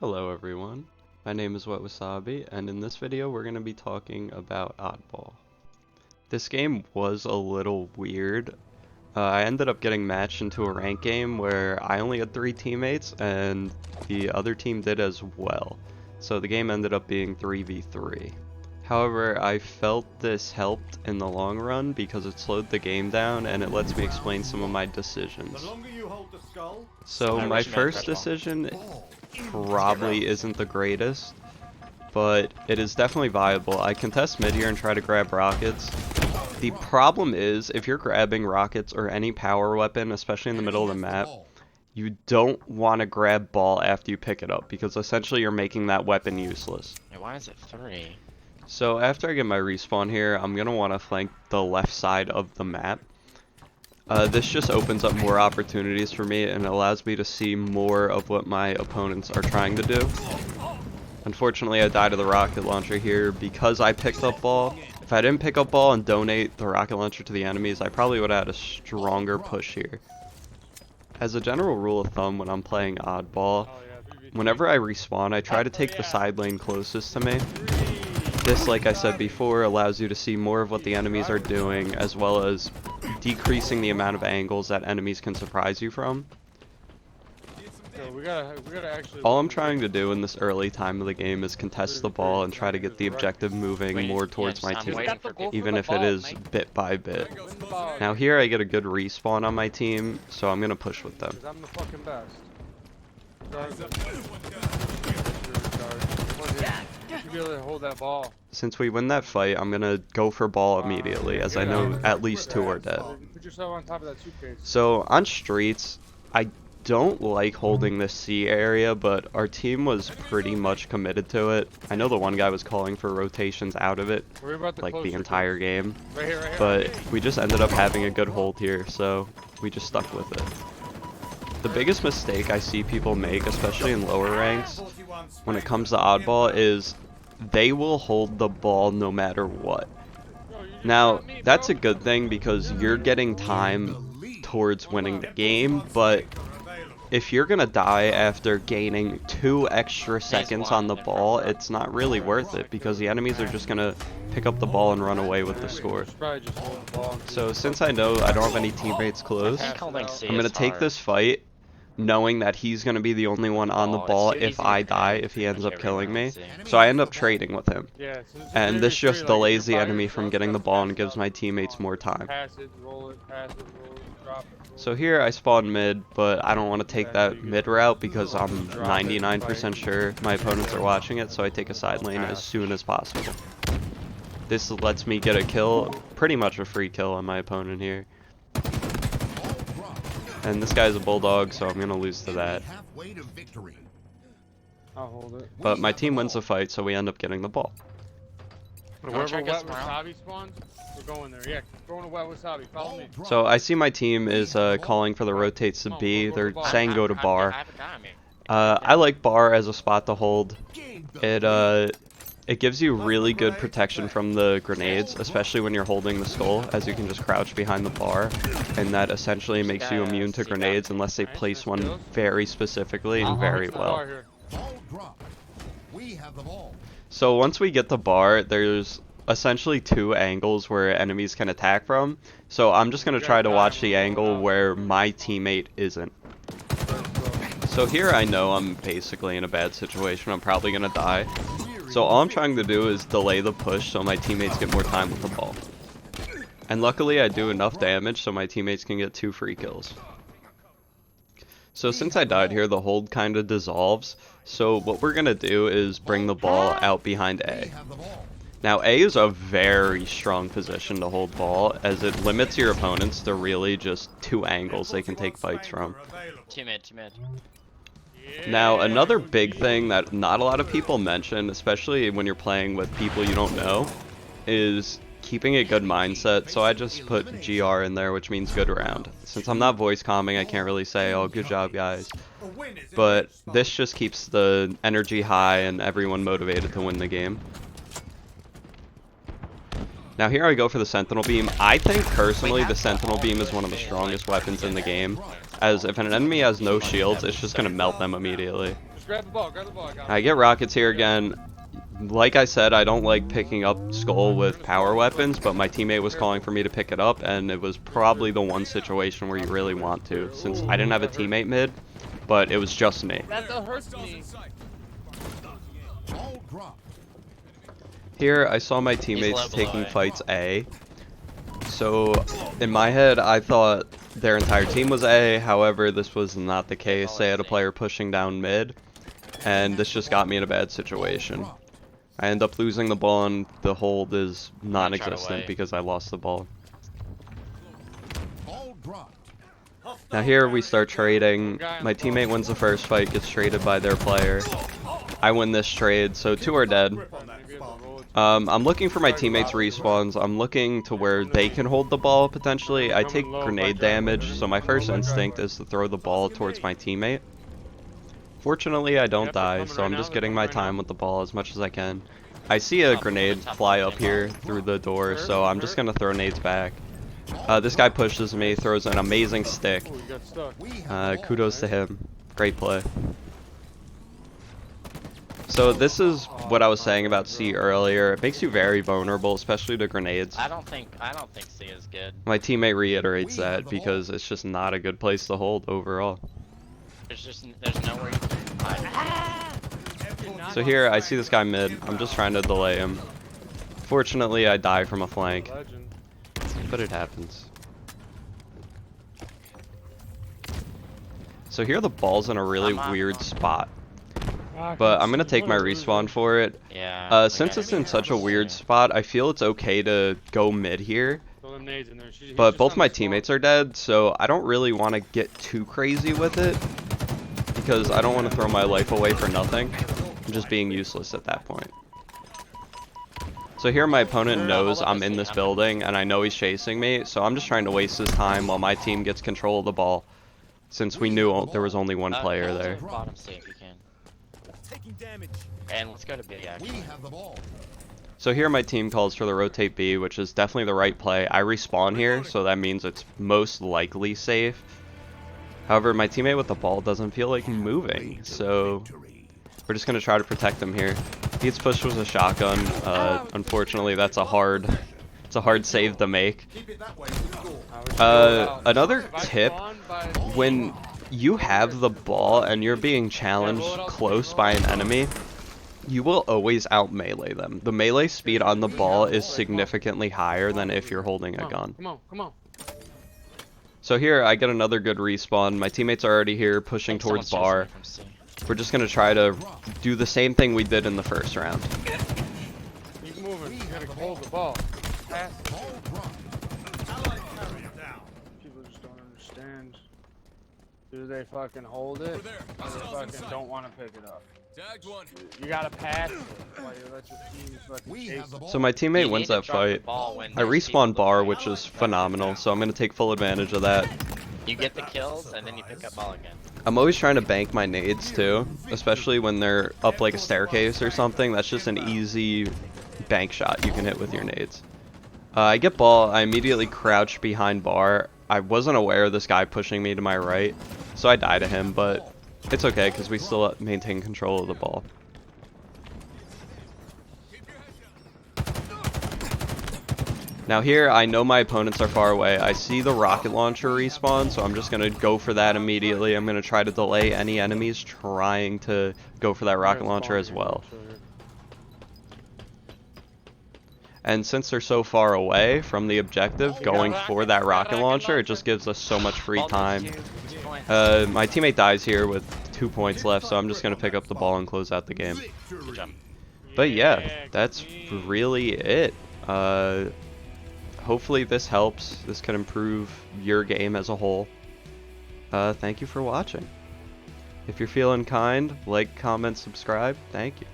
Hello everyone, my name is Wet Wasabi, and in this video we're going to be talking about Oddball. This game was a little weird. I ended up getting matched into a rank game where I only had 3 teammates and the other team did as well. So the game ended up being 3v3. However, I felt this helped in the long run because it slowed the game down and it lets me explain some of my decisions. So my first decision probably isn't the greatest, but it is definitely viable. I contest mid here and try to grab rockets. The problem is, if you're grabbing rockets or any power weapon, especially in the middle of the map, you don't want to grab ball after you pick it up, because essentially you're making that weapon useless. Why is it 3? So after I get my respawn here, I'm going to want to flank the left side of the map. This just opens up more opportunities for me and allows me to see more of what my opponents are trying to do. Unfortunately, I died to the rocket launcher here because I picked up ball. If I didn't pick up ball and donate the rocket launcher to the enemies, I probably would have had a stronger push here. As a general rule of thumb when I'm playing Oddball, whenever I respawn, I try to take the side lane closest to me. This, like I said before, allows you to see more of what the enemies are doing, as well as decreasing the amount of angles that enemies can surprise you from. All I'm trying to do in this early time of the game is contest the ball and try to get the objective moving more towards my team, even if it is bit by bit. Now here I get a good respawn on my team, so I'm going to push with them. I'm the fucking best. You be able to hold that ball. Since we win that fight, I'm going to go for ball immediately, as I know at least 2 are dead. Put yourself on top of that suitcase. So on streets, I don't like holding this C area, but our team was pretty much committed to it. I know the one guy was calling for rotations out of it, like the entire game, but we just ended up having a good hold here, so we just stuck with it. The biggest mistake I see people make, especially in lower ranks, when it comes to Oddball, is they will hold the ball no matter what. Now, that's a good thing because you're getting time towards winning the game, but if you're gonna die after gaining 2 extra seconds on the ball, it's not really worth it because the enemies are just gonna pick up the ball and run away with the score. So since I know I don't have any teammates close, I'm gonna take this fight knowing that he's gonna be the only one on the ball if I die, if he ends up killing me. So I end up trading with him. And this just delays the enemy from getting the ball and gives my teammates more time. So here I spawn mid, but I don't want to take that mid route because I'm 99% sure my opponents are watching it, so I take a side lane as soon as possible. This lets me get a kill, pretty much a free kill on my opponent here. And this guy's a bulldog, so I'm going to lose to that. I'll hold it. But my team wins the fight, so we end up getting the ball. Wherever Wet Wasabi spawns, we're going there. Yeah, going to Wet Wasabi. Follow me. So I see my team is calling for the rotates to B. They're saying go to bar. I like bar as a spot to hold. It gives you really good protection from the grenades, especially when you're holding the skull, as you can just crouch behind the bar, and that essentially makes you immune to grenades unless they place one very specifically and very well. So once we get the bar, there's essentially 2 angles where enemies can attack from, so I'm just going to try to watch the angle where my teammate isn't. So here I know I'm basically in a bad situation, I'm probably going to die. So all I'm trying to do is delay the push so my teammates get more time with the ball. And luckily I do enough damage so my teammates can get 2 free kills. So since I died here, the hold kind of dissolves. So what we're going to do is bring the ball out behind A. Now A is a very strong position to hold ball, as it limits your opponents to really just 2 angles they can take fights from. Two mid. Now, another big thing that not a lot of people mention, especially when you're playing with people you don't know, is keeping a good mindset. So I just put GR in there, which means good round. Since I'm not voice calming, I can't really say, oh, good job, guys. But this just keeps the energy high and everyone motivated to win the game. Now here I go for the Sentinel Beam. I think personally the Sentinel Beam is one of the strongest weapons in the game, as if an enemy has no shields, it's just going to melt them immediately. rockets. Grab the ball. Grab the ball. I get rockets here again. Like I said, I don't like picking up skull with power weapons, but my teammate was calling for me to pick it up, and it was probably the one situation where you really want to, since I didn't have a teammate mid, but it was just me. That hurts me. Here, I saw my teammates taking fights A. So, in my head, I thought their entire team was A. However, this was not the case. They had a player pushing down mid, and this just got me in a bad situation. I end up losing the ball, and the hold is non-existent because I lost the ball. Now here we start trading. My teammate wins the first fight, gets traded by their player. I win this trade, so 2 are dead. I'm looking for my teammates' respawns. I'm looking to where they can hold the ball, potentially. I take grenade damage, so my first instinct is to throw the ball towards my teammate. Fortunately, I don't die, so I'm just getting my time with the ball as much as I can. I see a grenade fly up here through the door, so I'm just going to throw nades back. This guy pushes me, throws an amazing stick. Kudos to him. Great play. So this is what I was saying about C earlier. It makes you very vulnerable, especially to grenades. I don't think C is good. My teammate reiterates that because it's just not a good place to hold overall. There's nowhere you can hide. So here, I see this guy mid. I'm just trying to delay him. Fortunately, I die from a flank, but it happens. So here the ball's in a really weird spot. But I'm gonna take my respawn for it. Yeah. Since it's in such a weird spot, I feel it's okay to go mid here. But both my teammates are dead, so I don't really want to get too crazy with it, because I don't want to throw my life away for nothing. I'm just being useless at that point. So here my opponent knows I'm in this building, and I know he's chasing me, so I'm just trying to waste his time while my team gets control of the ball, since we knew there was only one player there. Bottom C if you can. And let's go to B, actually. So here my team calls for the rotate B, which is definitely the right play. I respawn here, so that means it's most likely safe. However, my teammate with the ball doesn't feel like moving, so we're just going to try to protect him here. He gets pushed with a shotgun. Unfortunately, that's a hard save to make. Another tip, when you have the ball and you're being challenged close by an enemy, you will always out melee them. The melee speed on the ball is significantly higher than if you're holding a gun. Come on. So here I get another good respawn. My teammates are already here pushing towards bar. We're just gonna try to do the same thing we did in the first round. Keep moving. You gotta hold the ball. Pass. People just don't understand. Do they fucking hold it? Or they fucking don't want to pick it up? You gotta pass it while you let your team fucking chase it. So my teammate wins that fight. I respawn bar, which is phenomenal, so I'm gonna take full advantage of that. You get the kills and then you pick up ball again. I'm always trying to bank my nades too, especially when they're up like a staircase or something. That's just an easy bank shot you can hit with your nades. I get ball, I immediately crouch behind bar. I wasn't aware of this guy pushing me to my right, so I die to him, but it's okay because we still maintain control of the ball. Now here, I know my opponents are far away. I see the rocket launcher respawn, so I'm just going to go for that immediately. I'm going to try to delay any enemies trying to go for that rocket launcher as well. And since they're so far away from the objective, going for that rocket launcher, it just gives us so much free time. My teammate dies here with 2 points left, so I'm just going to pick up the ball and close out the game. But yeah, that's really it. Hopefully this helps. This can improve your game as a whole. Thank you for watching. If you're feeling kind, like, comment, subscribe. Thank you.